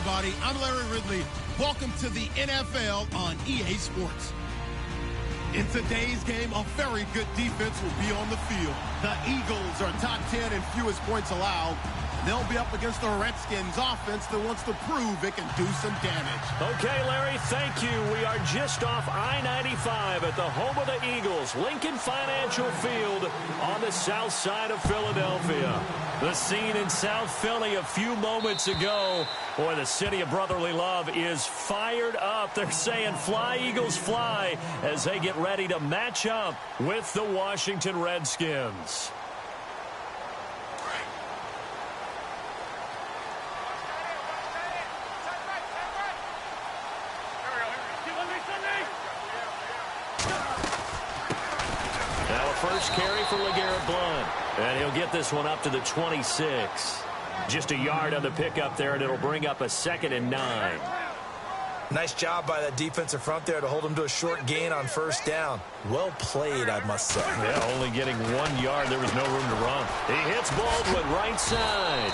everybody. I'm Larry Ridley. Welcome to the NFL on EA Sports. In today's game, a very good defense will be on the field. The Eagles are top 10 in fewest points allowed. They'll be up against the Redskins offense that wants to prove it can do some damage. Okay, Larry, thank you. We are just off I-95 at the home of the Eagles, Lincoln Financial Field on the south side of Philadelphia. The scene in South Philly a few moments ago. Boy, the city of brotherly love is fired up. They're saying fly, Eagles, fly, as they get ready to match up with the Washington Redskins. First carry for LeGarrette Blount. And he'll get this one up to the 26. Just a yard on the pickup there, and it'll bring up a 2nd and 9. Nice job by that defensive front there to hold him to a short gain on first down. Well played, I must say. Yeah, only getting 1 yard. There was no room to run. He hits Baldwin right side.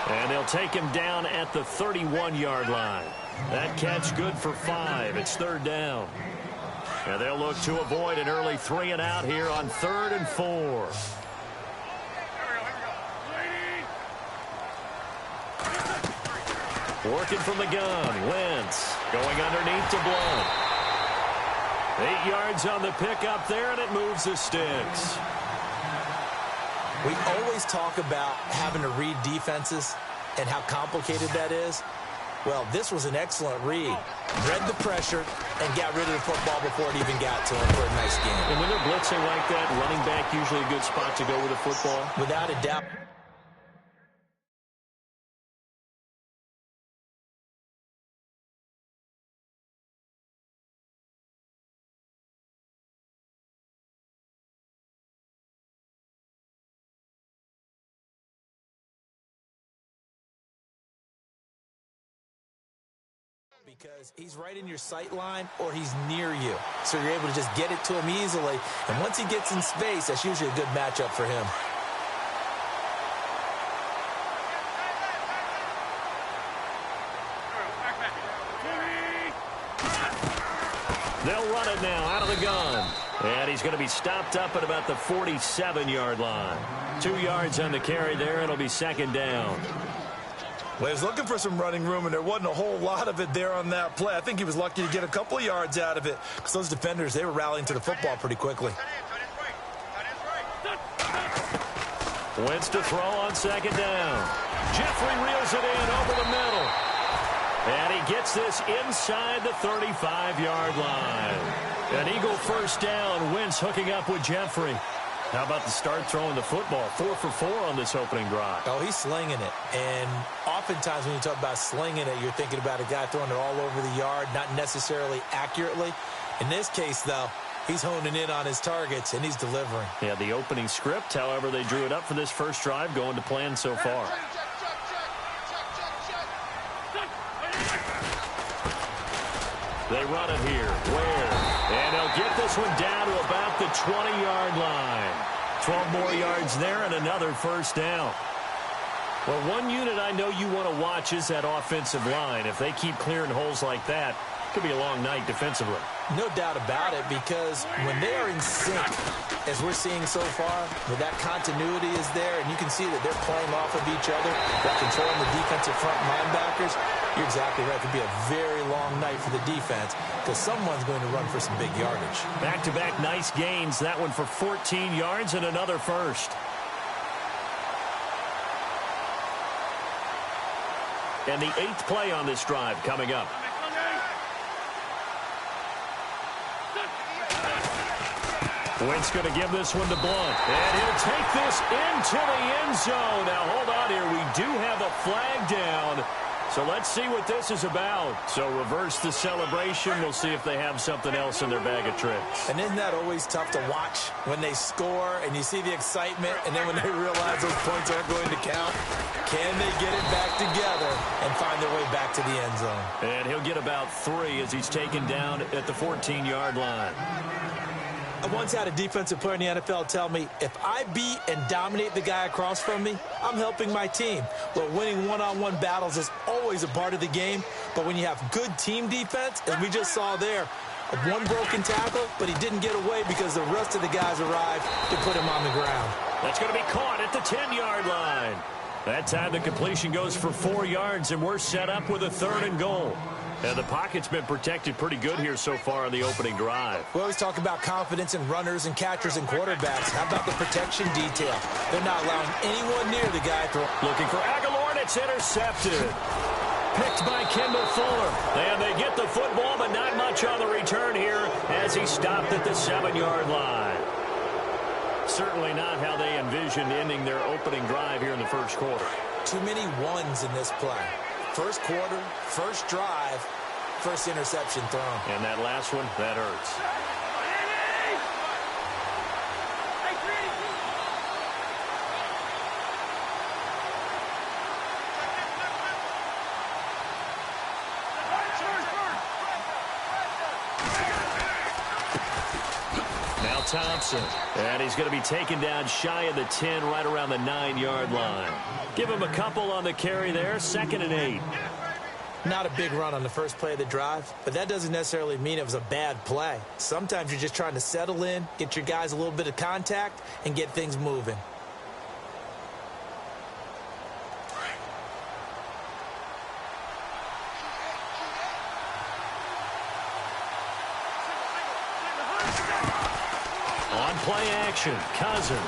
And they'll take him down at the 31-yard line. That catch good for 5. It's 3rd down. And they'll look to avoid an early 3 and out here on 3rd and 4. Working from the gun. Wentz going underneath to Blount. 8 yards on the pickup there, and it moves the sticks. We always talk about having to read defenses and how complicated that is. Well, this was an excellent read. Read the pressure and got rid of the football before it even got to him for a nice game. And when they're blitzing like that, running back usually a good spot to go with the football. Without a doubt. Because he's right in your sight line or he's near you. So you're able to just get it to him easily. And once he gets in space, that's usually a good matchup for him. They'll run it now out of the gun. And he's going to be stopped up at about the 47-yard line. 2 yards on the carry there. It'll be 2nd down. Well, he was looking for some running room, and there wasn't a whole lot of it there on that play. I think he was lucky to get a couple of yards out of it because those defenders, they were rallying to the football pretty quickly. Wentz to throw on 2nd down. Jeffrey reels it in over the middle. And he gets this inside the 35-yard line. An Eagle first down. Wentz hooking up with Jeffrey. How about the start throwing the football? 4 for 4 on this opening drive. Oh, he's slinging it. And oftentimes when you talk about slinging it, you're thinking about a guy throwing it all over the yard, not necessarily accurately. In this case, though, he's honing in on his targets, and he's delivering. Yeah, the opening script, however, they drew it up for this first drive, going to plan so far. They run it here. Where? And they'll get this one down to about the 20-yard line. 12 more yards there and another first down. Well, one unit I know you want to watch is that offensive line. If they keep clearing holes like that, it could be a long night defensively. No doubt about it, because when they are in sync, as we're seeing so far, where that continuity is there, and you can see that they're playing off of each other, they're controlling the defensive front linebackers, you're exactly right. It could be a very long night for the defense because someone's going to run for some big yardage. Back-to-back nice gains. That one for 14 yards and another first. And the 8th play on this drive coming up. Wentz going to give this one to Blount. And he'll take this into the end zone. Now, hold on here. We do have a flag down. So let's see what this is about. So reverse the celebration. We'll see if they have something else in their bag of tricks. And isn't that always tough to watch when they score and you see the excitement, and then when they realize those points aren't going to count? Can they get it back together and find their way back to the end zone? And he'll get about 3 as he's taken down at the 14-yard line. I once had a defensive player in the NFL tell me, if I beat and dominate the guy across from me, I'm helping my team. Well, winning one-on-one battles is always a part of the game, but when you have good team defense, as we just saw there, one broken tackle, but he didn't get away because the rest of the guys arrived to put him on the ground. That's going to be caught at the 10-yard line. That time the completion goes for 4 yards, and we're set up with a 3rd and goal. And the pocket's been protected pretty good here so far on the opening drive. We always talk about confidence in runners and catchers and quarterbacks. How about the protection detail? They're not allowing anyone near the guy. Looking for Aguilar, and it's intercepted. Picked by Kendall Fuller. And they get the football, but not much on the return here as he stopped at the 7-yard line. Certainly not how they envisioned ending their opening drive here in the first quarter. Too many ones in this play. First quarter, first drive, first interception thrown. And that last one, that hurts. Now Thompson, and he's going to be taken down shy of the 10, right around the 9-yard line. Give him a couple on the carry there, 2nd and 8. Not a big run on the first play of the drive, but that doesn't necessarily mean it was a bad play. Sometimes you're just trying to settle in, get your guys a little bit of contact, and get things moving. On play action, Cousins.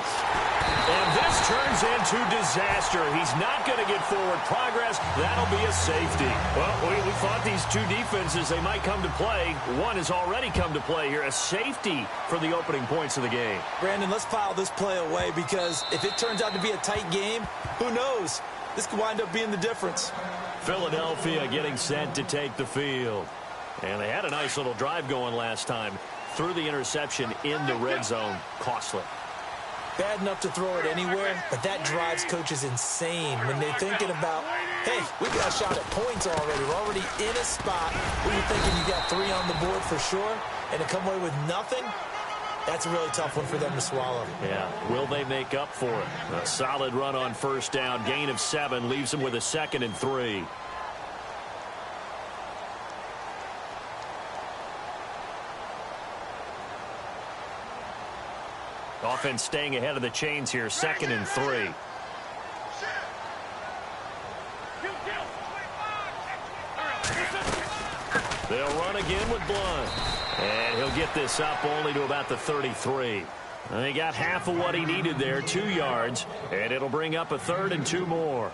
And this turns into disaster. He's not going to get forward progress. That'll be a safety. Well, we thought these two defenses, they might come to play. One has already come to play here. A safety for the opening points of the game. Brandon, let's file this play away because if it turns out to be a tight game, who knows? This could wind up being the difference. Philadelphia getting set to take the field. And they had a nice little drive going last time. Threw the interception in the red zone. Costly. Bad enough to throw it anywhere, but that drives coaches insane when they're thinking about, hey, we got a shot at points already. We're already in a spot where you're thinking you got 3 on the board for sure, and to come away with nothing, that's a really tough one for them to swallow. Yeah, will they make up for it? A solid run on first down, gain of 7, leaves them with a 2nd and 3. Offense staying ahead of the chains here, 2nd and 3. They'll run again with Blunt. And he'll get this up only to about the 33. And he got half of what he needed there, 2 yards. And it'll bring up a 3rd and 2 more.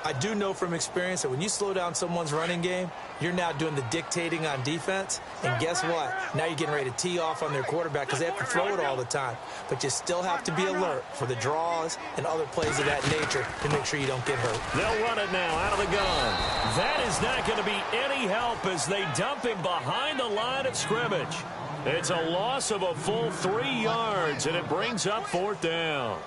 I do know from experience that when you slow down someone's running game, you're now doing the dictating on defense. And guess what? Now you're getting ready to tee off on their quarterback because they have to throw it all the time. But you still have to be alert for the draws and other plays of that nature to make sure you don't get hurt. They'll run it now out of the gun. That is not going to be any help as they dump him behind the line of scrimmage. It's a loss of a full 3 yards, and it brings up 4th down.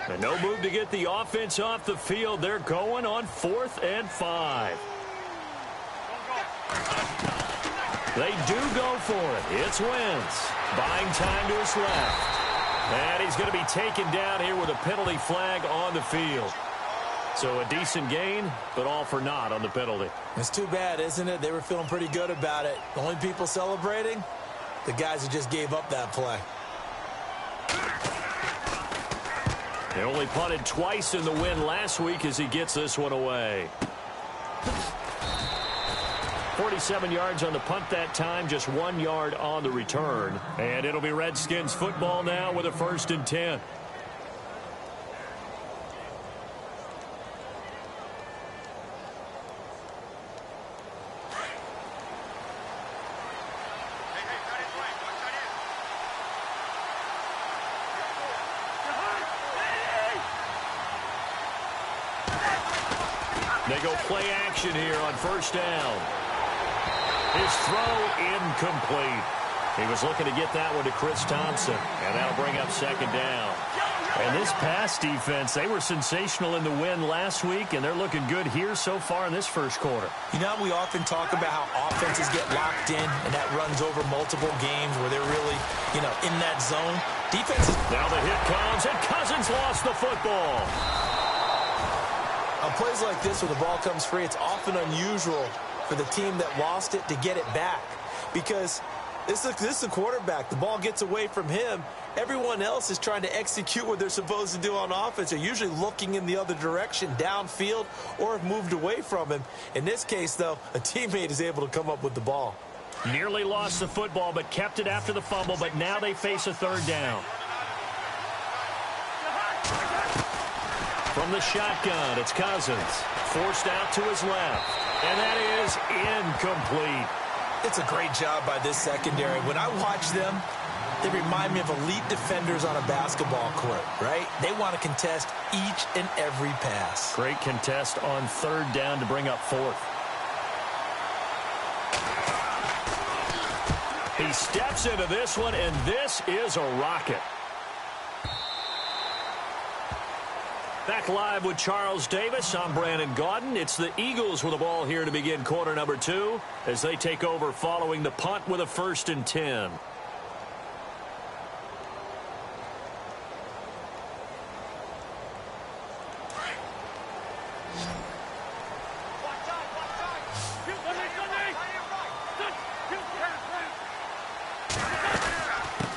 And no move to get the offense off the field. They're going on 4th and 5. They do go for it. It's Wentz. Buying time to his left. And he's going to be taken down here with a penalty flag on the field. So a decent gain, but all for naught on the penalty. It's too bad, isn't it? They were feeling pretty good about it. The only people celebrating, the guys who just gave up that play. They only punted twice in the win last week as he gets this one away. 47 yards on the punt that time, just 1 yard on the return. And it'll be Redskins football now with a 1st and 10. They go play action here on first down. His throw incomplete. He was looking to get that one to Chris Thompson, and that'll bring up 2nd down. And this pass defense, they were sensational in the win last week, and they're looking good here so far in this first quarter. You know, we often talk about how offenses get locked in, and that runs over multiple games where they're really, in that zone. Defenses. Now the hit comes, and Cousins lost the football. On plays like this where the ball comes free, it's often unusual for the team that lost it to get it back because this is the quarterback. The ball gets away from him. Everyone else is trying to execute what they're supposed to do on offense. They're usually looking in the other direction, downfield, or have moved away from him. In this case, though, a teammate is able to come up with the ball. Nearly lost the football, but kept it after the fumble, but now they face a third down. From the shotgun, it's Cousins. Forced out to his left. And that is incomplete. It's a great job by this secondary. When I watch them, they remind me of elite defenders on a basketball court, right? They want to contest each and every pass. Great contest on third down to bring up fourth. He steps into this one, and this is a rocket. Back live with Charles Davis. I'm Brandon Gaudin. It's the Eagles with the ball here to begin quarter number 2 as they take over following the punt with a 1st and 10.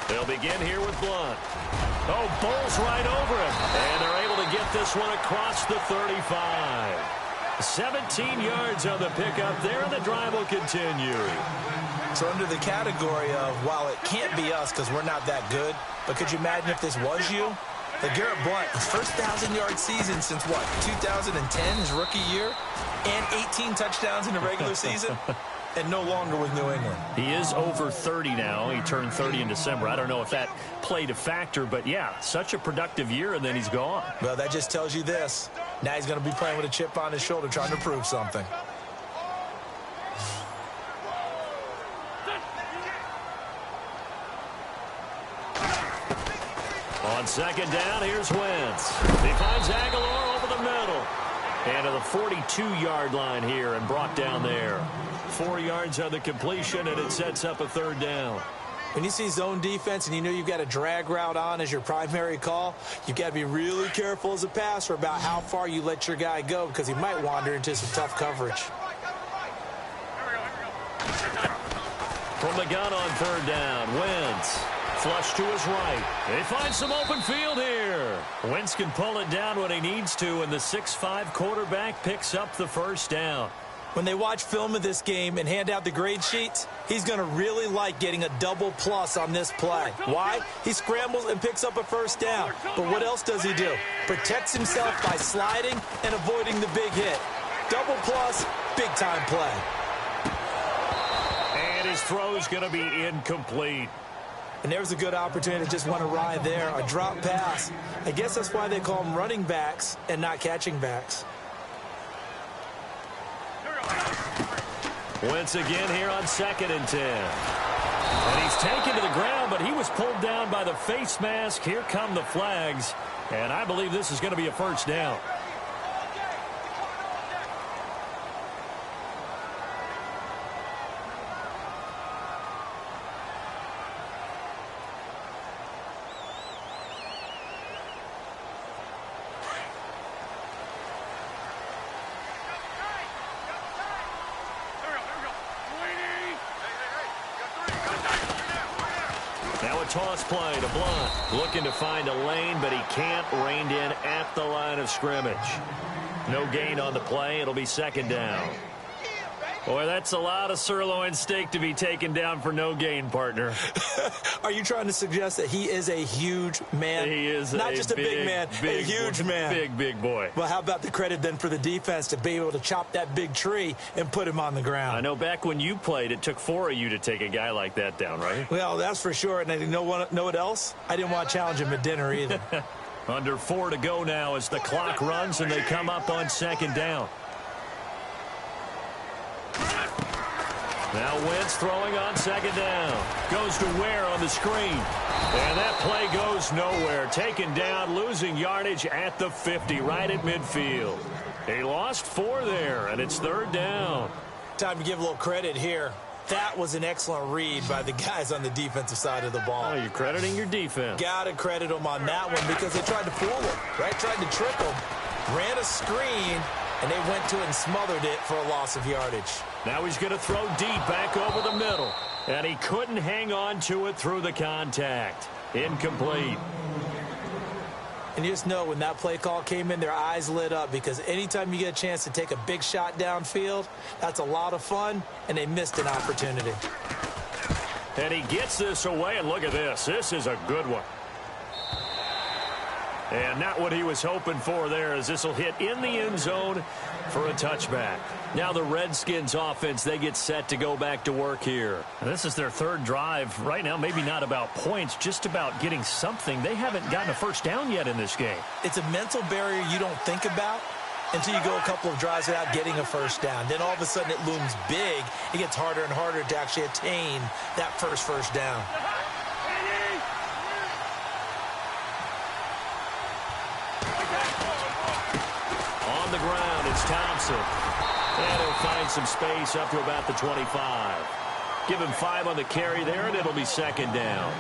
They'll begin here with Blunt. Oh, bowls right over him. And they're able to get this one across the 35. 17 yards on the pickup there, and the drive will continue. So under the category of, while it can't be us because we're not that good, but could you imagine if this was you? Garrett Blunt, his first 1,000-yard season since, what, 2010, his rookie year? And 18 touchdowns in the regular season? And no longer with New England. He is over 30 now. He turned 30 in December. I don't know if that played a factor, but yeah, such a productive year, and then he's gone. Well, that just tells you this. Now he's going to be playing with a chip on his shoulder trying to prove something. On second down, here's Wentz. He finds Aguilar over the middle. And to the 42-yard line here and brought down there. 4 yards on the completion, and it sets up a third down. When you see zone defense and you know you've got a drag route on as your primary call, you've got to be really careful as a passer about how far you let your guy go because he might wander into some tough coverage. From the gun on third down, Wentz. Flush to his right. They find some open field here. Wentz can pull it down when he needs to, and the 6'5" quarterback picks up the first down. When they watch film of this game and hand out the grade sheets, he's going to really like getting a double plus on this play. Why? He scrambles and picks up a first down. But what else does he do? Protects himself by sliding and avoiding the big hit. Double plus, big-time play. And his throw's going to be incomplete. And there's a good opportunity to just want to ride there, a drop pass. I guess that's why they call them running backs and not catching backs. Wentz again here on 2nd and 10. And he's taken to the ground, but he was pulled down by the face mask. Here come the flags, and I believe this is going to be a first down. Now a toss play to Blunt. Looking to find a lane, but he can't. Reined in at the line of scrimmage. No gain on the play. It'll be second down. Boy, that's a lot of sirloin steak to be taken down for no gain, partner. Are you trying to suggest that he is a huge man? He is not just a big man, a huge man. Big boy. Well, how about the credit then for the defense to be able to chop that big tree and put him on the ground? I know back when you played, it took 4 of you to take a guy like that down, right? Well, that's for sure. And you know what else? I didn't want to challenge him at dinner either. Under 4 to go now as the clock runs and they come up on second down. Now Wentz throwing on second down. Goes to Ware on the screen. And that play goes nowhere. Taken down, losing yardage at the 50, right at midfield. He lost 4 there, and it's third down. Time to give a little credit here. That was an excellent read by the guys on the defensive side of the ball. Oh, you're crediting your defense. Got to credit them on that one because they tried to fool him, right? Tried to trick him, ran a screen, and they went to it and smothered it for a loss of yardage. Now he's going to throw deep back over the middle. And he couldn't hang on to it through the contact. Incomplete. And you just know when that play call came in, their eyes lit up because anytime you get a chance to take a big shot downfield, that's a lot of fun, and they missed an opportunity. And he gets this away, and look at this. This is a good one. And not what he was hoping for there, as this will hit in the end zone for a touchback. Now the Redskins offense, they get set to go back to work here. And this is their third drive. Right now, maybe not about points, just about getting something. They haven't gotten a first down yet in this game. It's a mental barrier you don't think about until you go a couple of drives without getting a first down. Then all of a sudden it looms big. It gets harder and harder to actually attain that first down. On the ground, it's Thompson. And he'll find some space up to about the 25. Give him 5 on the carry there, and it'll be second down.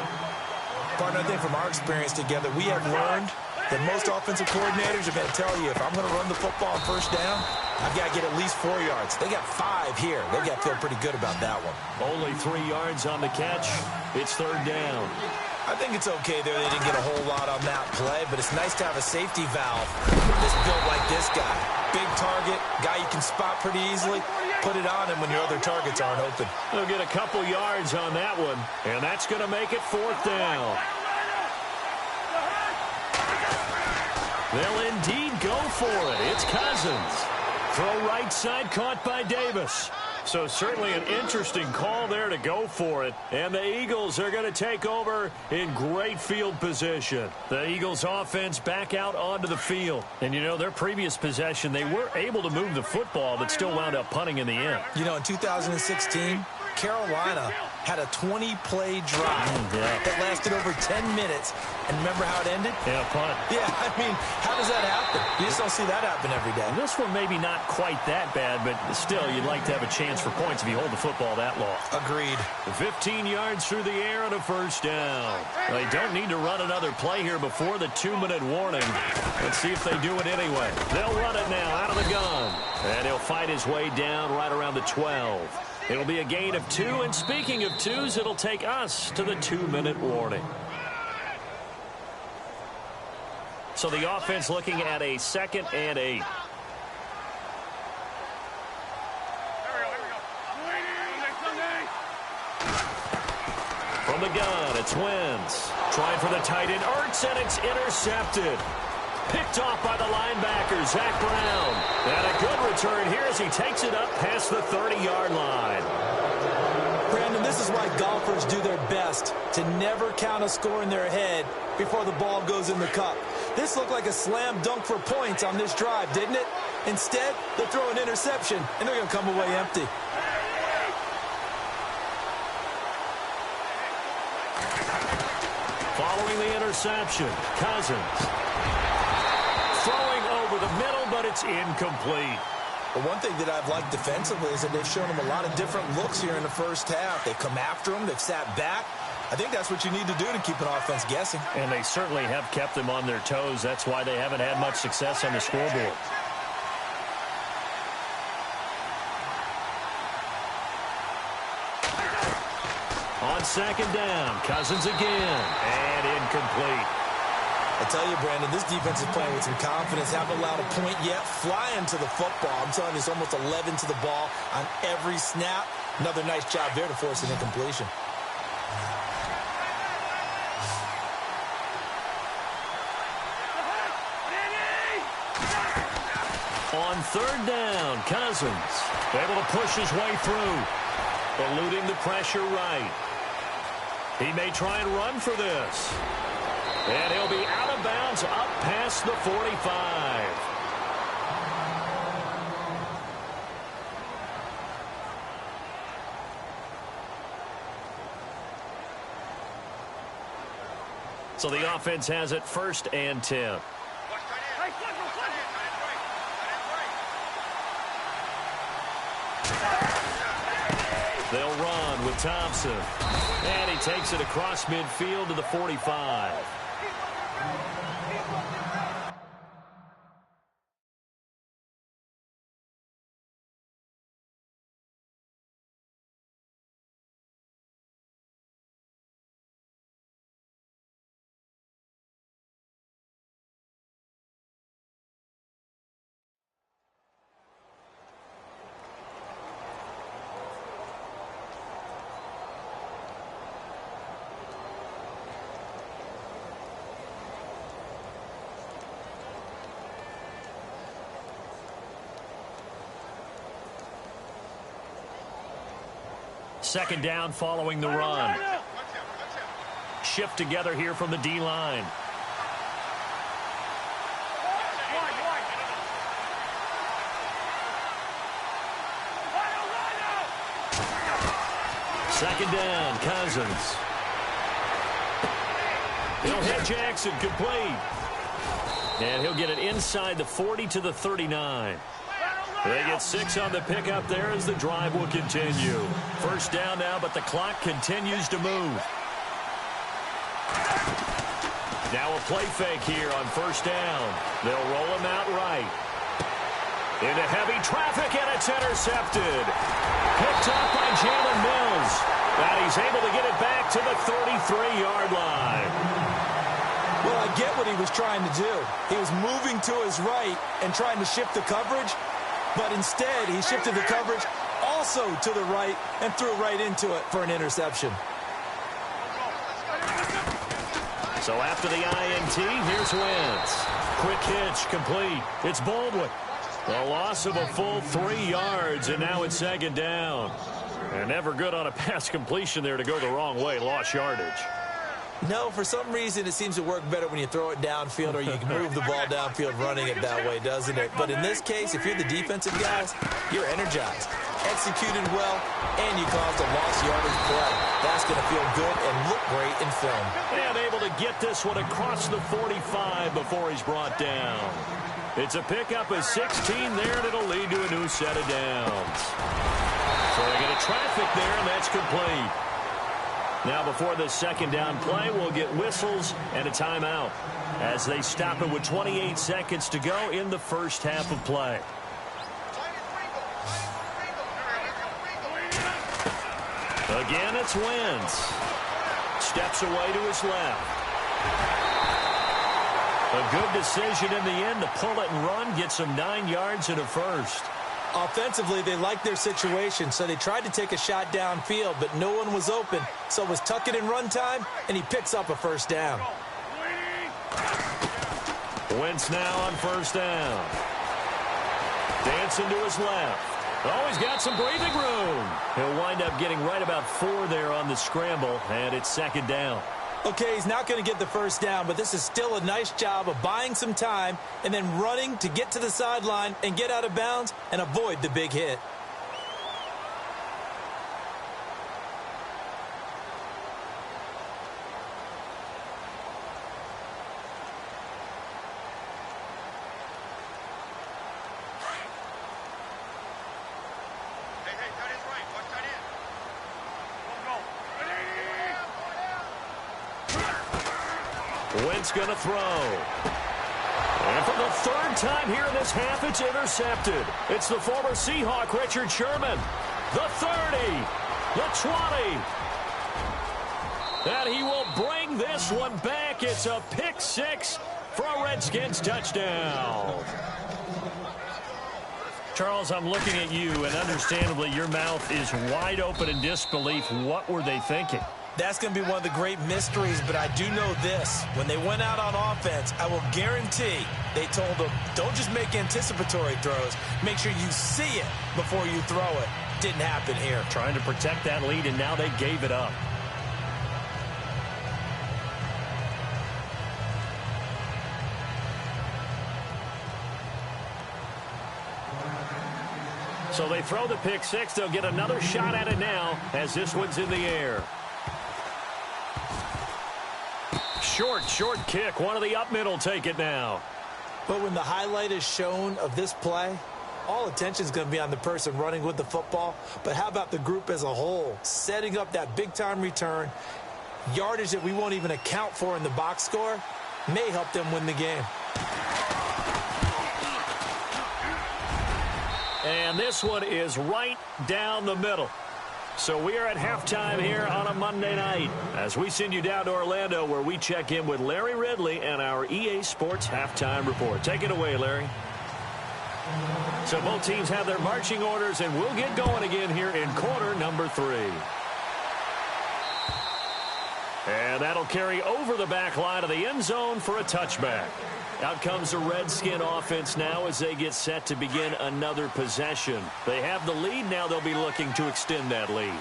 Partner, I think from our experience together, we have learned that most offensive coordinators are going to tell you, if I'm going to run the football on first down, I've got to get at least 4 yards. They got 5 here. They've got to feel pretty good about that one. Only 3 yards on the catch. It's third down. I think it's okay there. They didn't get a whole lot on that play, but it's nice to have a safety valve that's built like this guy. Big target, guy you can spot pretty easily. Put it on him when your other targets aren't open. They'll get a couple yards on that one, and that's going to make it fourth down. They'll indeed go for it. It's Cousins. Throw right side, caught by Davis. So certainly an interesting call there to go for it. And the Eagles are going to take over in great field position. The Eagles offense back out onto the field. And, you know, their previous possession, they were able to move the football, but still wound up punting in the end. You know, in 2016, Carolina had a 20-play drive that lasted over 10 minutes. And remember how it ended? Yeah, punt. Yeah, I mean, how does that happen? You just don't see that happen every day. This one maybe not quite that bad, but still, you'd like to have a chance for points if you hold the football that long. Agreed. 15 yards through the air and a first down. They don't need to run another play here before the 2-minute warning. Let's see if they do it anyway. They'll run it now out of the gun. And he'll fight his way down right around the 12. It'll be a gain of 2, and speaking of 2s, it'll take us to the 2-minute warning. So the offense looking at a 2nd and 8. From the gun, it's Wentz. Trying for the tight end, Ertz, and it's intercepted. Picked off by the linebacker, Zach Brown. And a good return here as he takes it up past the 30-yard line. Brandon, this is why golfers do their best to never count a score in their head before the ball goes in the cup. This looked like a slam dunk for points on this drive, didn't it? Instead, they'll throw an interception, and they're going to come away empty. Following the interception, Cousins. Throwing over the middle, but it's incomplete. But one thing that I've liked defensively is that they've shown them a lot of different looks here in the first half. They've come after them. They've sat back. I think that's what you need to do to keep an offense guessing. And they certainly have kept them on their toes. That's why they haven't had much success on the scoreboard. On second down, Cousins again, and incomplete. I tell you, Brandon, this defense is playing with some confidence. Haven't allowed a point yet. Flying to the football. I'm telling you, it's almost 11 to the ball on every snap. Another nice job there to force an incompletion. On third down, Cousins able to push his way through, eluding the pressure right. He may try and run for this. And he'll be out of bounds up past the 45. So the offense has it 1st and 10. They'll run with Thompson. And he takes it across midfield to the 45. Second down following the run. Shift together here from the D-line. Second down, Cousins. He'll hit Jackson, complete. And he'll get it inside the 40 to the 39. They get 6 on the pickup there as the drive will continue. First down now, but the clock continues to move. Now a play fake here on first down. They'll roll him out right. Into heavy traffic, and it's intercepted. Picked up by Jalen Mills. And he's able to get it back to the 33-yard line. Well, I get what he was trying to do. He was moving to his right and trying to shift the coverage. But instead, he shifted the coverage also to the right and threw right into it for an interception. So after the INT, here's Wentz. Quick hitch, complete. It's Baldwin. A loss of a full 3 yards, and now it's second down. And never good on a pass completion there to go the wrong way. Lost yardage. No, for some reason, it seems to work better when you throw it downfield or you can move the ball downfield running it that way, doesn't it? But in this case, if you're the defensive guys, you're energized, executed well, and you caused a lost yardage play. That's going to feel good and look great in film. And able to get this one across the 45 before he's brought down. It's a pickup of 16 there, and it'll lead to a new set of downs. So they get a traffic there, and that's complete. Now before the second down play, we'll get whistles and a timeout as they stop it with 28 seconds to go in the first half of play. Again, it's Wentz. Steps away to his left. A good decision in the end to pull it and run, get some 9 yards and a first. Offensively, they liked their situation, so they tried to take a shot downfield, but no one was open. So it was tuck it in run time, and he picks up a first down. Wentz now on first down. Dancing to his left. Oh, he's got some breathing room. He'll wind up getting right about 4 there on the scramble, and it's second down. Okay, he's not going to get the first down, but this is still a nice job of buying some time and then running to get to the sideline and get out of bounds and avoid the big hit. Wentz going to throw. And for the third time here in this half, it's intercepted. It's the former Seahawk, Richard Sherman. The 30, the 20. And he will bring this one back. It's a pick six for a Redskins touchdown. Charles, I'm looking at you, and understandably, your mouth is wide open in disbelief. What were they thinking? That's going to be one of the great mysteries, but I do know this. When they went out on offense, I will guarantee they told them, don't just make anticipatory throws. Make sure you see it before you throw it. Didn't happen here. Trying to protect that lead, and now they gave it up. So they throw the pick six. They'll get another shot at it now as this one's in the air. short kick. One of the up mid will take it now. But when the highlight is shown of this play, all attention is going to be on the person running with the football. But how about the group as a whole? Setting up that big-time return, yardage that we won't even account for in the box score, may help them win the game. And this one is right down the middle. So we are at halftime here on a Monday night as we send you down to Orlando where we check in with Larry Ridley and our EA Sports Halftime Report. Take it away, Larry. So both teams have their marching orders, and we'll get going again here in quarter number 3. And that'll carry over the back line of the end zone for a touchback. Out comes the Redskin offense now as they get set to begin another possession. They have the lead. Now they'll be looking to extend that lead.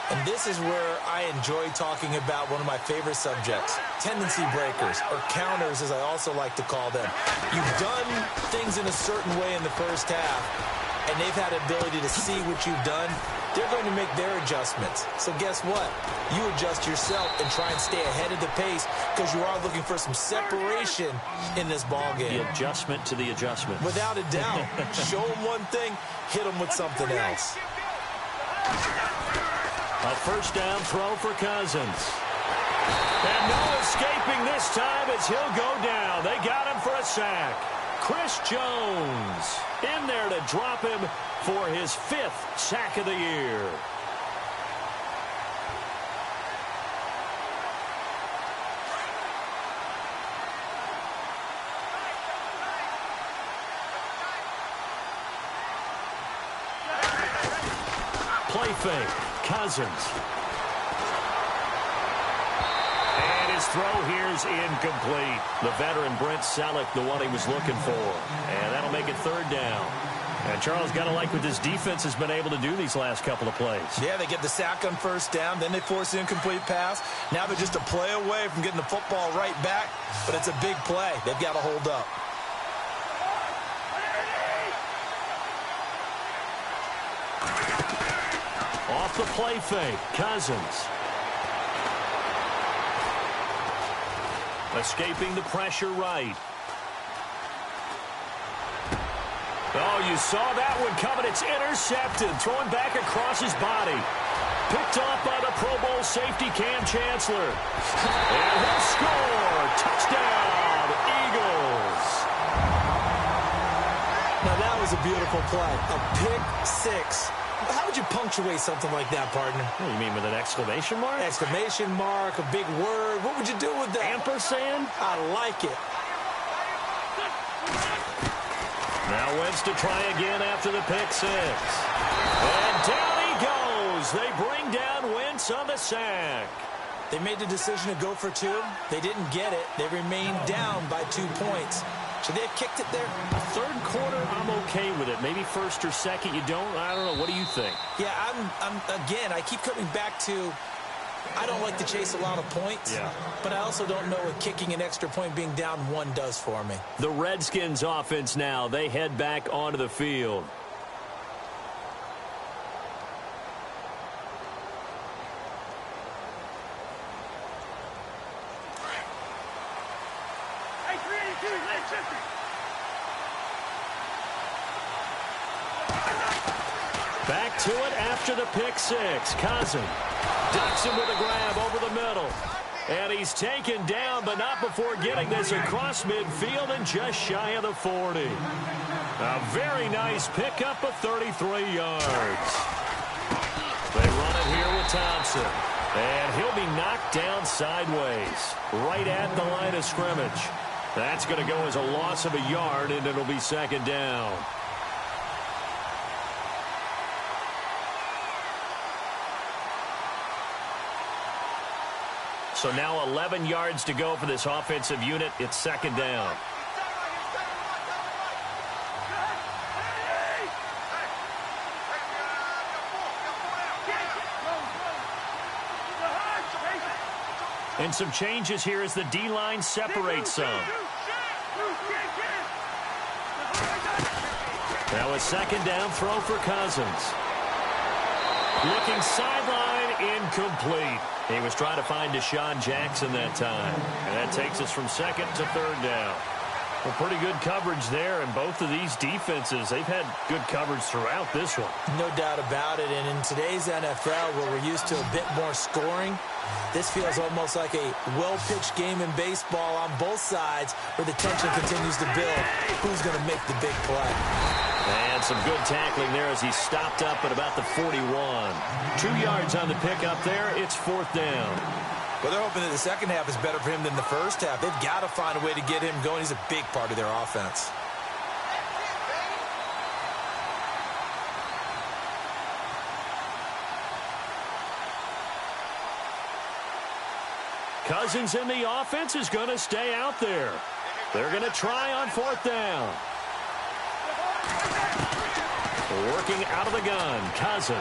And this is where I enjoy talking about one of my favorite subjects, tendency breakers, or counters as I also like to call them. You've done things in a certain way in the first half, and they've had ability to see what you've done. They're going to make their adjustments. So guess what? You adjust yourself and try and stay ahead of the pace because you are looking for some separation in this ball game. The adjustment to the adjustment. Without a doubt. Show them one thing, hit them with something else. A first down throw for Cousins. And no escaping this time as he'll go down. They got him for a sack. Chris Jones in there to drop him for his 5th sack of the year. Play fake. Cousins. And his throw here's incomplete. The veteran Brent Selleck, the one he was looking for. And that'll make it 3rd down. And Charles, got to like what this defense has been able to do these last couple of plays. Yeah, they get the sack on first down, then they force the incomplete pass. Now they're just a play away from getting the football right back, but it's a big play. They've got to hold up. Off the play fake, Cousins. Escaping the pressure right. Oh, you saw that one coming. It's intercepted. Throwing back across his body. Picked off by the Pro Bowl safety Cam Chancellor. And he'll score. Touchdown, Eagles. Now that was a beautiful play. A pick six. How would you punctuate something like that, partner? What do you mean, with an exclamation mark? Exclamation mark, a big word. What would you do with that? Ampersand? I like it. Now Wentz to try again after the pick 6. And down he goes. They bring down Wentz on the sack. They made the decision to go for 2. They didn't get it. They remained down by 2 points. Should they have kicked it there? 3rd quarter, I'm okay with it. Maybe 1st or 2nd, you don't. I don't know. What do you think? Yeah, again, I keep coming back to I don't like to chase a lot of points, but I also don't know what kicking an extra point being down 1 does for me. The Redskins offense now, they head back onto the field. Back to it after the pick 6. Cousins ducks him with a grab over the middle. And he's taken down, but not before getting this across midfield and just shy of the 40. A very nice pickup of 33 yards. They run it here with Thompson. And he'll be knocked down sideways, right at the line of scrimmage. That's going to go as a loss of a yard, and it'll be 2nd down. So now 11 yards to go for this offensive unit. It's 2nd down. And some changes here as the D-line separates some. Now a 2nd down throw for Cousins. Looking sideline incomplete. He was trying to find Deshaun Jackson that time. And that takes us from second to third down. Well, pretty good coverage there, and both of these defenses, they've had good coverage throughout this one. No doubt about it, and in today's NFL, where we're used to a bit more scoring, this feels almost like a well-pitched game in baseball on both sides where the tension continues to build. Who's going to make the big play? And some good tackling there as he stopped up at about the 41. 2 yards on the pickup there. It's fourth down. Well, they're hoping that the second half is better for him than the first half. They've got to find a way to get him going. He's a big part of their offense. Cousins in the offense is going to stay out there. They're going to try on fourth down. Working out of the gun, Cousins.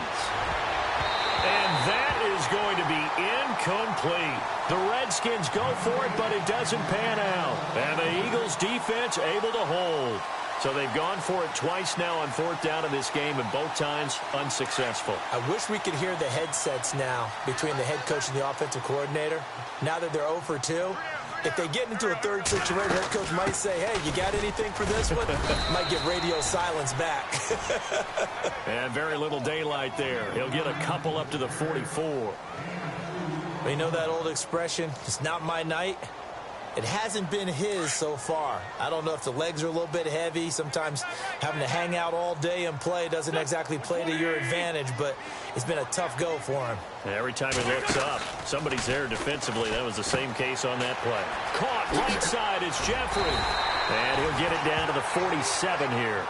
And that is going to be incomplete. The Redskins go for it, but it doesn't pan out. And the Eagles defense able to hold. So they've gone for it twice now on fourth down in this game, and both times unsuccessful. I wish we could hear the headsets now between the head coach and the offensive coordinator. Now that they're 0 for 2, if they get into a third situation, head coach might say, hey, you got anything for this one? Might get radio silence back. And very little daylight there. He'll get a couple up to the 44. You know that old expression, it's not my night? It hasn't been his so far. I don't know if the legs are a little bit heavy. Sometimes having to hang out all day and play doesn't exactly play to your advantage, but it's been a tough go for him. Every time he looks up, somebody's there defensively. That was the same case on that play. Caught right side, it's Jeffrey. And he'll get it down to the 47 here.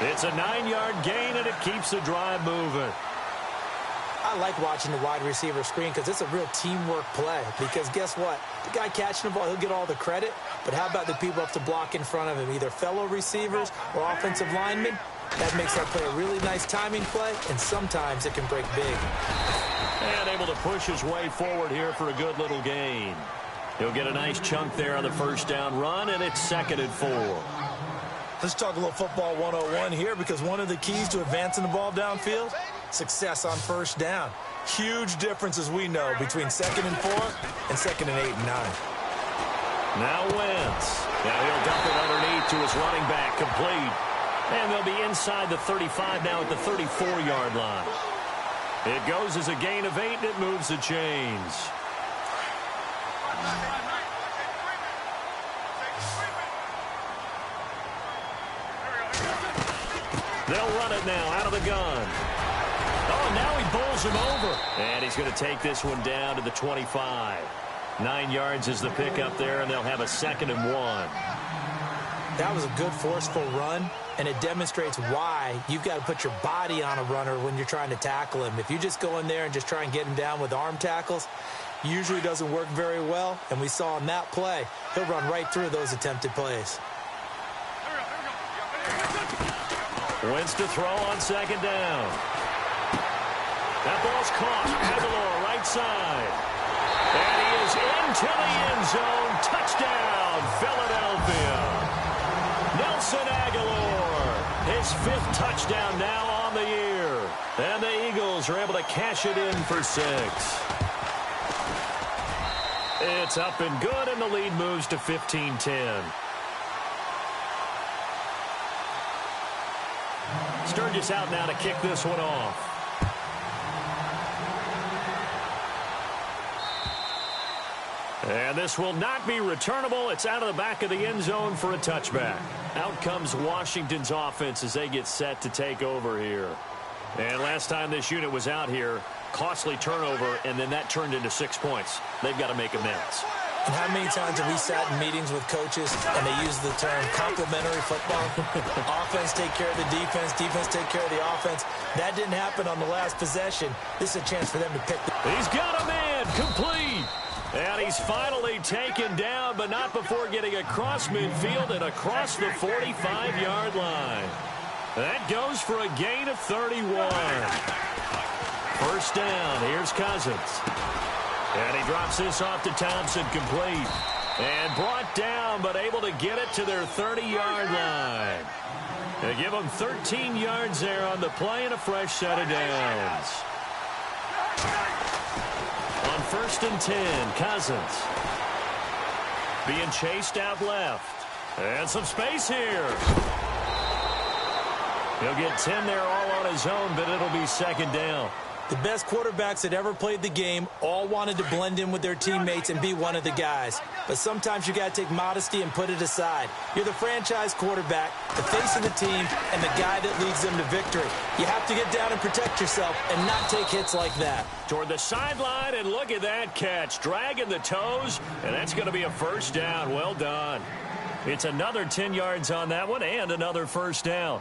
It's a 9-yard gain, and it keeps the drive moving. I like watching the wide receiver screen because it's a real teamwork play. Because guess what? The guy catching the ball, he'll get all the credit. But how about the people up to block in front of him, either fellow receivers or offensive linemen? That makes that play a really nice timing play, and sometimes it can break big. And able to push his way forward here for a good little gain. He'll get a nice chunk there on the first down run, and it's 2nd and 4. Let's talk a little football 101 here, because one of the keys to advancing the ball downfield, success on first down. Huge difference, as we know, between 2nd and 4 and 2nd and 8 and 9. Now Wentz. Now he'll dump it underneath to his running back, complete. And they'll be inside the 35 now at the 34-yard line. It goes as a gain of 8, and it moves the chains. They'll run it now out of the gun. Oh, now he bowls him over. And he's going to take this one down to the 25. 9 yards is the pickup there, and they'll have a 2nd and 1. That was a good, forceful run, and it demonstrates why you've got to put your body on a runner when you're trying to tackle him. If you just go in there and just try and get him down with arm tackles, usually doesn't work very well, and we saw in that play, he'll run right through those attempted plays. Wentz to throw on 2nd down. That ball's caught. Aguilar, right side. And he is into the end zone. Touchdown, Philadelphia. Nelson Aguilar, his 5th touchdown now on the year. And the Eagles are able to cash it in for 6. It's up and good, and the lead moves to 15-10. Sturgis out now to kick this one off. And this will not be returnable. It's out of the back of the end zone for a touchback. Out comes Washington's offense as they get set to take over here. And last time this unit was out here, costly turnover, and then that turned into 6 points. They've got to make amends. And how many times have we sat in meetings with coaches and they use the term complementary football? Offense take care of the defense, defense take care of the offense. That didn't happen on the last possession. This is a chance for them to pick the... He's got a man, complete. And he's finally taken down, but not before getting across midfield and across the 45-yard line. That goes for a gain of 31. First down, here's Cousins. And he drops this off to Thompson, complete. And brought down, but able to get it to their 30-yard line. They give them 13 yards there on the play and a fresh set of downs. first and 10. Cousins. Being chased out left. And some space here. He'll get 10 there all on his own, but it'll be second down. The best quarterbacks that ever played the game all wanted to blend in with their teammates and be one of the guys. But sometimes you got to take modesty and put it aside. You're the franchise quarterback, the face of the team, and the guy that leads them to victory. You have to get down and protect yourself and not take hits like that. Toward the sideline, and look at that catch. Dragging the toes, and that's going to be a first down. Well done. It's another 10 yards on that one and another first down.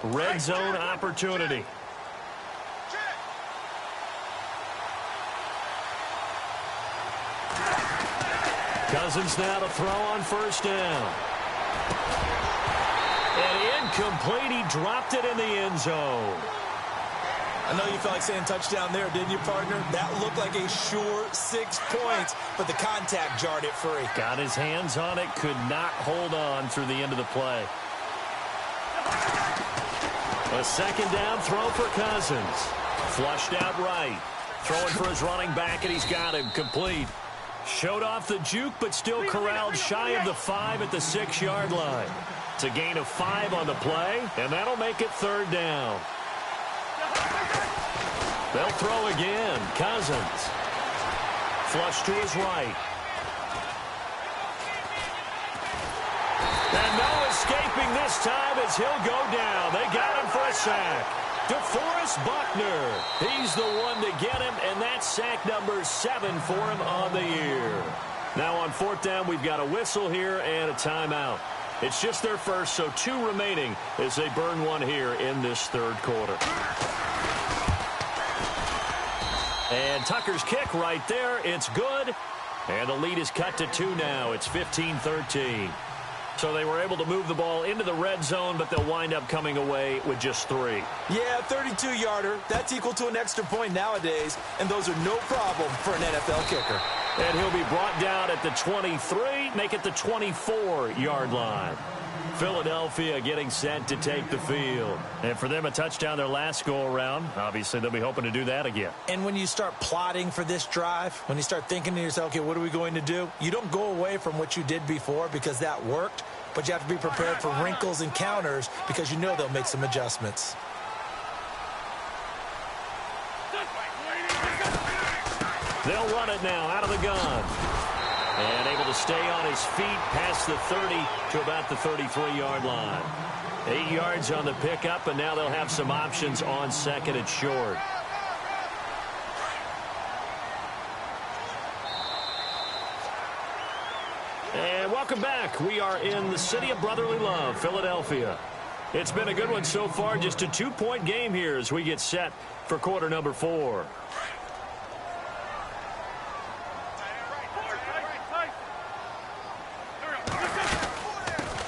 Red zone opportunity. Cousins now to throw on first down. And incomplete. He dropped it in the end zone. I know you felt like saying touchdown there, didn't you, partner? That looked like a sure 6 points, but the contact jarred it free. Got his hands on it, could not hold on through the end of the play. A second down throw for Cousins. Flushed out right. Throwing for his running back, and he's got him complete. Showed off the juke, but still corralled shy of the 5 at the 6-yard line. It's a gain of 5 on the play, and that'll make it third down. They'll throw again. Cousins. Flush to his right. And no escaping this time as he'll go down. They got him for a sack. DeForest Buckner. He's the one to get him, and that's sack number 7 for him on the year. Now on fourth down, we've got a whistle here and a timeout. It's just their first, so 2 remaining as they burn one here in this third quarter. And Tucker's kick right there. It's good. And the lead is cut to 2 now. It's 15-13. So they were able to move the ball into the red zone, but they'll wind up coming away with just 3. Yeah, 32-yarder. That's equal to an extra point nowadays, and those are no problem for an NFL kicker. And he'll be brought down at the 23, make it the 24-yard line. Philadelphia getting set to take the field. And for them, a touchdown their last go-around. Obviously, they'll be hoping to do that again. And when you start plotting for this drive, when you start thinking to yourself, okay, what are we going to do? You don't go away from what you did before because that worked, but you have to be prepared for wrinkles and counters because you know they'll make some adjustments. They'll run it now out of the gun. And able to stay on his feet past the 30 to about the 33-yard line. 8 yards on the pickup, and now they'll have some options on second and short. And welcome back. We are in the city of brotherly love, Philadelphia. It's been a good one so far. Just a 2-point game here as we get set for quarter number 4.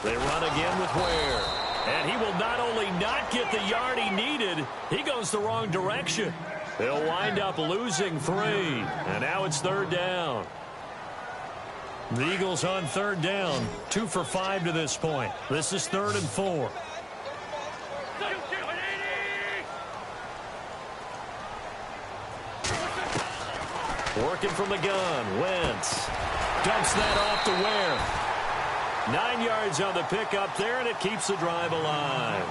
They run again with Ware. And he will not only not get the yard he needed, he goes the wrong direction. They'll wind up losing 3. And now it's third down. The Eagles on third down. 2 for 5 to this point. This is 3rd and 4. Working from the gun. Wentz dumps that off to Ware. 9 yards on the pickup there, and it keeps the drive alive.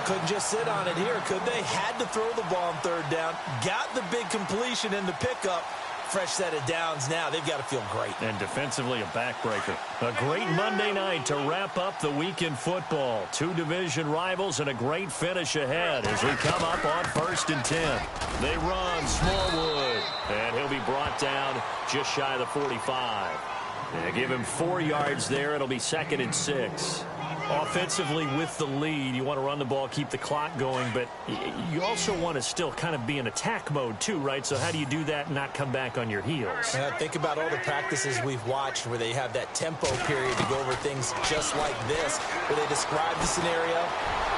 Couldn't just sit on it here, could they? Had to throw the ball on third down. Got the big completion in the pickup. Fresh set of downs now. They've got to feel great. And defensively, a backbreaker. A great Monday night to wrap up the week in football. 2 division rivals and a great finish ahead as we come up on 1st and 10. They run Smallwood, and he'll be brought down just shy of the 45. They give him 4 yards there. It'll be 2nd and 6. Offensively with the lead, you want to run the ball, keep the clock going, but you also want to still kind of be in attack mode too, right? So how do you do that and not come back on your heels? Think about all the practices we've watched where they have that tempo period to go over things just like this, where they describe the scenario,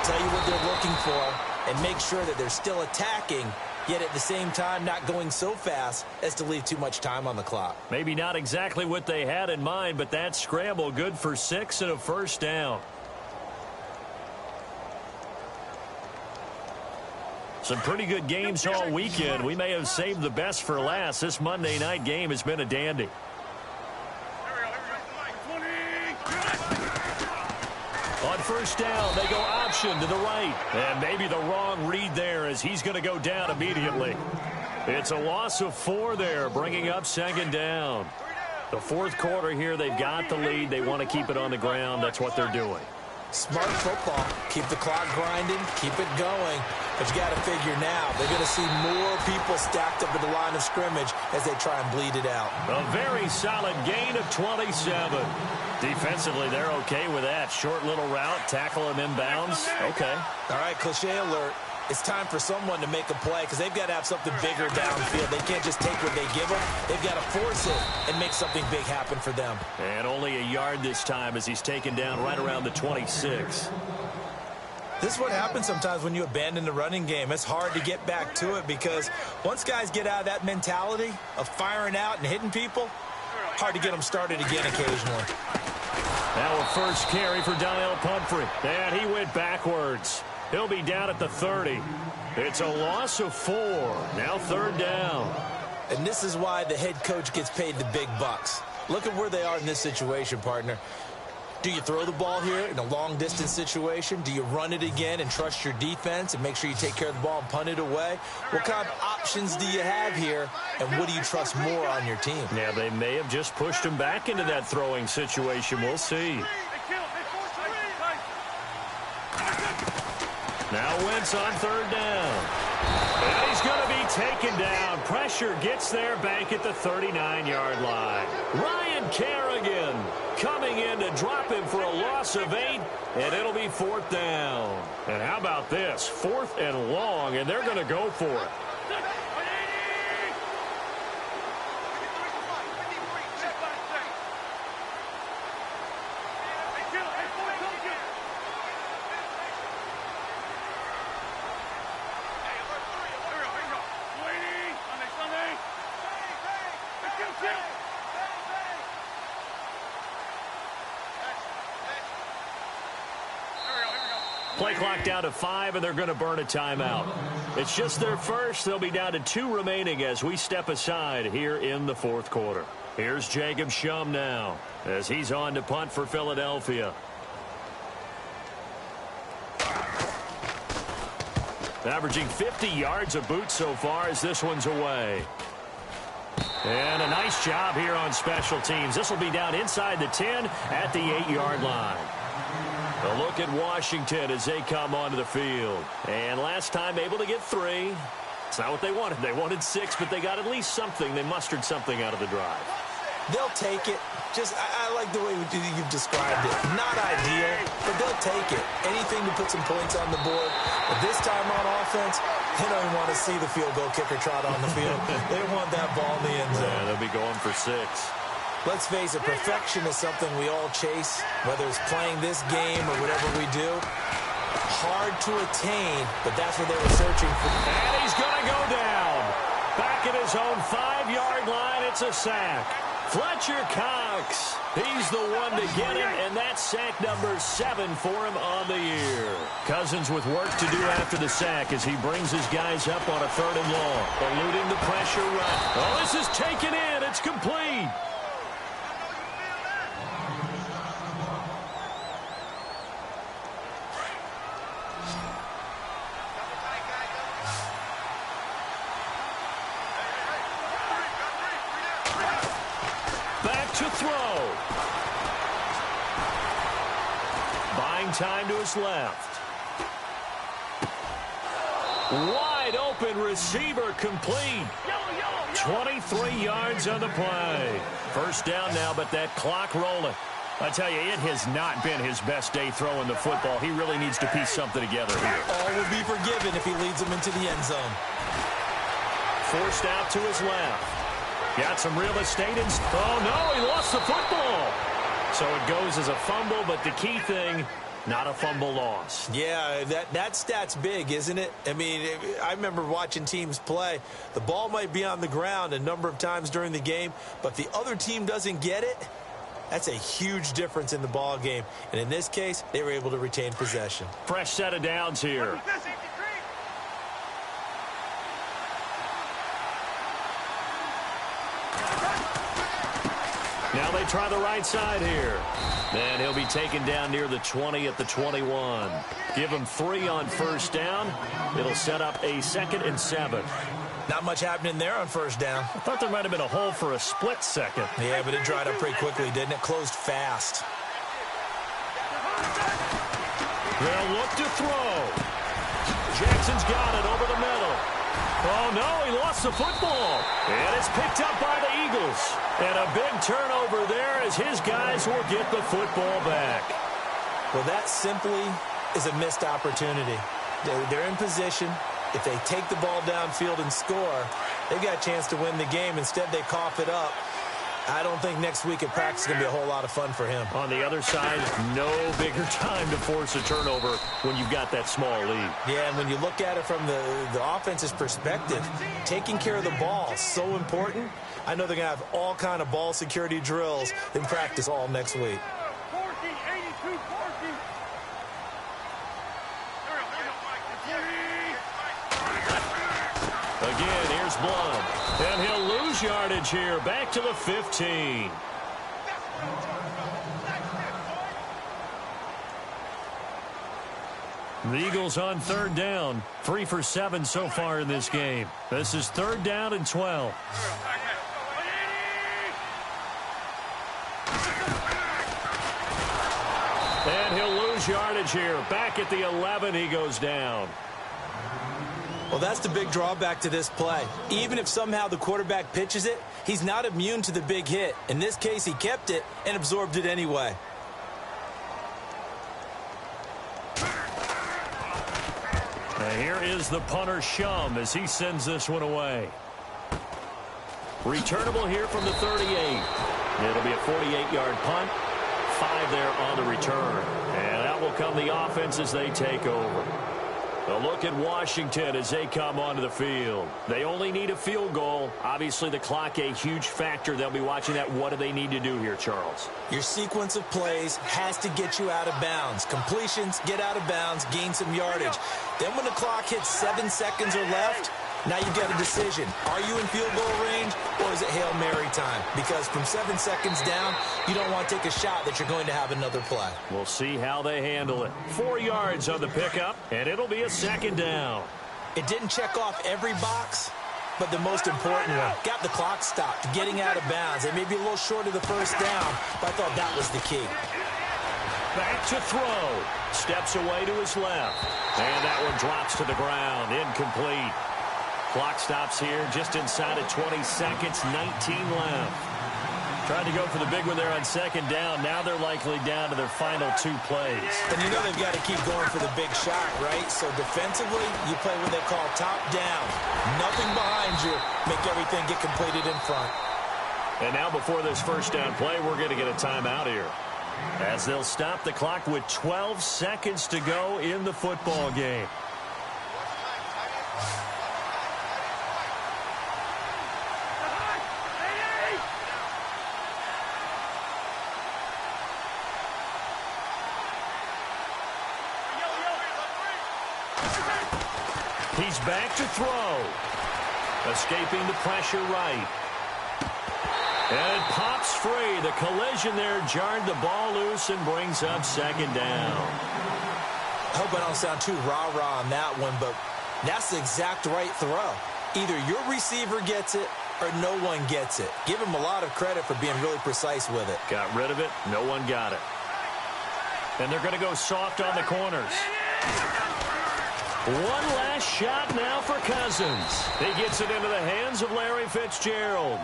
tell you what they're looking for, and make sure that they're still attacking, yet at the same time not going so fast as to leave too much time on the clock. Maybe not exactly what they had in mind, but that scramble good for 6 and a first down. Some pretty good games all weekend. We may have saved the best for last. This Monday night game has been a dandy. On first down, they go option to the right. And maybe the wrong read there as he's going to go down immediately. It's a loss of 4 there, bringing up second down. The fourth quarter here, they've got the lead. They want to keep it on the ground. That's what they're doing. Smart football. Keep the clock grinding. Keep it going. But you got to figure now, they're going to see more people stacked up at the line of scrimmage as they try and bleed it out. A very solid gain of 27. Defensively, they're okay with that. Short little route, tackle him inbounds. Okay. All right, cliche alert. It's time for someone to make a play because they've got to have something bigger downfield. They can't just take what they give them. They've got to force it and make something big happen for them. And only a yard this time as he's taken down right around the 26. This is what happens sometimes when you abandon the running game. It's hard to get back to it because once guys get out of that mentality of firing out and hitting people, hard to get them started again occasionally. Now a first carry for Donnell Pumphrey. And he went backwards. He'll be down at the 30. It's a loss of 4. Now third down. And this is why the head coach gets paid the big bucks. Look at where they are in this situation, partner. Do you throw the ball here in a long-distance situation? Do you run it again and trust your defense and make sure you take care of the ball and punt it away? What kind of options do you have here, and what do you trust more on your team? Yeah, they may have just pushed him back into that throwing situation. We'll see. Now Wentz on third down. And he's going to be taken down. Pressure gets there back at the 39-yard line. Ryan Kerrigan coming in to drop him for a loss of 8, and it'll be fourth down. And how about this? 4th and long, and they're going to go for it. Play clock down to 5, and they're going to burn a timeout. It's just their first. They'll be down to 2 remaining as we step aside here in the fourth quarter. Here's Jacob Shum now as he's on to punt for Philadelphia. Averaging 50 yards a boot so far as this one's away. And a nice job here on special teams. This will be down inside the 10 at the 8-yard line. A look at Washington as they come onto the field. And last time able to get 3. It's not what they wanted. They wanted 6, but they got at least something. They mustered something out of the drive. They'll take it. I like the way you've described it. Not ideal, but they'll take it. Anything to put some points on the board. But this time on offense, they don't even want to see the field goal kicker trot on the field. They want that ball in the end zone. Yeah, they'll be going for 6. Let's face it, perfection is something we all chase, whether it's playing this game or whatever we do. Hard to attain, but that's what they were searching for. And he's going to go down. Back at his own 5-yard line, it's a sack. Fletcher Cox, he's the one to get him, and that's sack number 7 for him on the year. Cousins with work to do after the sack as he brings his guys up on a 3rd and long. Eluding the pressure run. Oh, this is taken in. It's complete. To throw. Buying time to his left. Wide open receiver complete. 23 yards on the play. First down now, but that clock rolling. I tell you, it has not been his best day throwing the football. He really needs to piece something together here. All will be forgiven if he leads them into the end zone. Forced out to his left. Got some real estate in. Oh, no, he lost the football. So it goes as a fumble, but the key thing, not a fumble loss. Yeah, that stat's big, isn't it? I mean, I remember watching teams play. The ball might be on the ground a number of times during the game, but the other team doesn't get it. That's a huge difference in the ball game. And in this case, they were able to retain possession. Fresh set of downs here. Now they try the right side here. And he'll be taken down near the 20 at the 21. Give him 3 on first down. It'll set up a 2nd and 7. Not much happening there on first down. I thought there might have been a hole for a split second. Yeah, but it dried up pretty quickly, didn't it? Closed fast. They'll look to throw. Jackson's got it over the middle. Oh, no, he lost the football. And it's picked up by the Eagles. And a big turnover there as his guys will get the football back. Well, that simply is a missed opportunity. They're in position. If they take the ball downfield and score, they've got a chance to win the game. Instead, they cough it up. I don't think next week at practice is going to be a whole lot of fun for him. On the other side, no bigger time to force a turnover when you've got that small lead. Yeah, and when you look at it from the offense's perspective, taking care of the ball is so important. I know they're going to have all kind of ball security drills in practice all next week. Again, here's Blum. And he'll lose yardage here. Back to the 15. The Eagles on 3rd down. 3 for 7 so far in this game. This is 3rd down and 12. And he'll lose yardage here. Back at the 11, he goes down. Well, that's the big drawback to this play. Even if somehow the quarterback pitches it, he's not immune to the big hit. In this case, he kept it and absorbed it anyway. Now here is the punter, Shum, as he sends this one away. Returnable here from the 38. It'll be a 48-yard punt. 5 there on the return. And out will come the offense as they take over. A look at Washington as they come onto the field. They only need a field goal. Obviously, the clock a huge factor. They'll be watching that. What do they need to do here, Charles? Your sequence of plays has to get you out of bounds. Completions, get out of bounds, gain some yardage. Then when the clock hits 7 seconds or left, now you've got a decision. Are you in field goal range or is it Hail Mary time? Because from 7 seconds down, you don't want to take a shot that you're going to have another play. We'll see how they handle it. 4 yards on the pickup, and it'll be a 2nd down. It didn't check off every box, but the most important one. Got the clock stopped, getting out of bounds. They may be a little short of the first down, but I thought that was the key. Back to throw. Steps away to his left. And that one drops to the ground. Incomplete. Clock stops here just inside of 20 seconds, 19 left. Trying to go for the big one there on 2nd down. Now they're likely down to their final 2 plays. And you know they've got to keep going for the big shot, right? So defensively, you play what they call top down. Nothing behind you. Make everything get completed in front. And now before this first down play, we're going to get a timeout here, as they'll stop the clock with 12 seconds to go in the football game. He's back to throw. Escaping the pressure right. And it pops free. The collision there jarred the ball loose and brings up 2nd down. I hope I don't sound too rah-rah on that one, but that's the exact right throw. Either your receiver gets it or no one gets it. Give him a lot of credit for being really precise with it. Got rid of it. No one got it. And they're going to go soft on the corners. One last shot now for Cousins. He gets it into the hands of Larry Fitzgerald.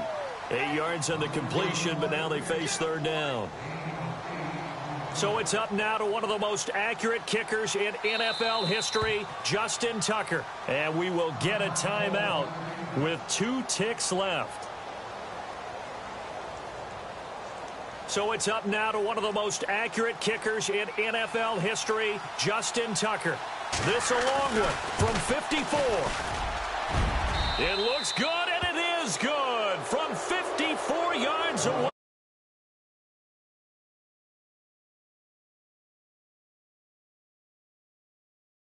8 yards on the completion, but now they face 3rd down. So it's up now to one of the most accurate kickers in NFL history, Justin Tucker. And we will get a timeout with 2 ticks left. So it's up now to one of the most accurate kickers in NFL history, Justin Tucker. This a long one from 54. It looks good, and it is good from 54 yards away.